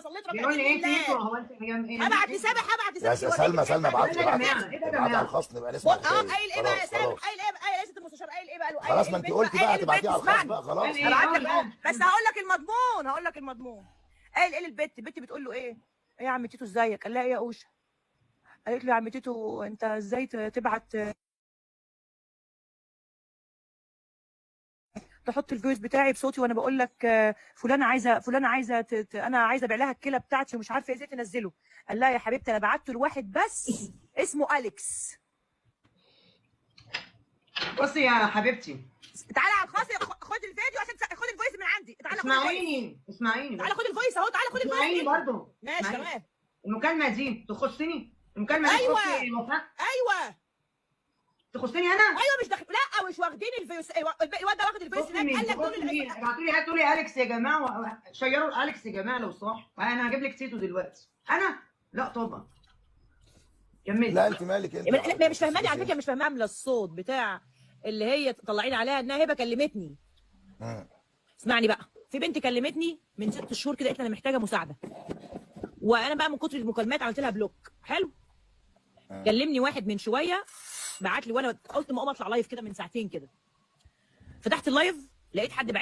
صليت ركعتين بيقول لي ايه لله. تيتو؟ هو انت هبعت لسامح يا سلمى ابعت لي ايه ده يا جماعه؟ ايه ده يا جماعه؟ على الخاص نبقى نسمع الخير. قايل ايه بقى يا خلاص سامح؟ خلاص قايل ايه بقى؟ قايل ايه يا ست المستشار؟ قايل ايه بقى؟ قال خلاص، ايه ما انت البنت قلتي بقى؟ بقى قايل تبعتيها على البنت الخاص اسمعني بقى خلاص. قال ايه؟ هبعت قول لك قول. بس هقول لك المضمون، هقول لك المضمون. قايل ايه للبت؟ البت بتقول له ايه؟ ايه يا عم تيتو ازيك؟ قال لها ايه يا اوشه؟ قالت له يا عم تيتو انت ازاي تبعت تحط الفويس بتاعي بصوتي وانا بقول لك فلانه عايزه انا عايزه ابيع لها الكلى بتاعتي ومش عارفه ازاي تنزله. قال لها يا حبيبتي انا بعته لواحد بس اسمه اليكس. بصي يا حبيبتي، تعالى على الخاص، خد الفيديو عشان خد الفويس من عندي. تعالى خد الفويس، اسمعيني تعالى بس. خد الفويس اهو، تعالى خد الفويس اسمعيني مني. برضه. ماشي اسمعيني. تمام. المكالمه دي تخصني؟ المكالمه دي ايوه تخصني وفاء؟ ايوه تخصني انا؟ ايوه مش لا مش واخدين الفويس. الواد ده واخد الفويس تخص هناك. مين؟ قال لك دول تخص مين؟ ابعتوا لي هاتوا لي اليكس يا جماعه، شيروا اليكس يا جماعه لو صح. انا هجيب لك تيتو دلوقتي. انا؟ لا طبعا. كملي. لا انت مالك انت؟ لا مش فاهماني على فكره، مش فاهمه عامله الصوت بتاع اللي هي طلعين عليها انها هبه كلمتني. اسمعني بقى، في بنت كلمتني من 6 شهور كده قالت لي انا محتاجه مساعده، وانا بقى من كتر المكالمات عملت لها بلوك. حلو. كلمني واحد من شويه بعت لي، وانا قلت ما اقوم اطلع لايف كده من ساعتين كده، فتحت اللايف لقيت حد بعت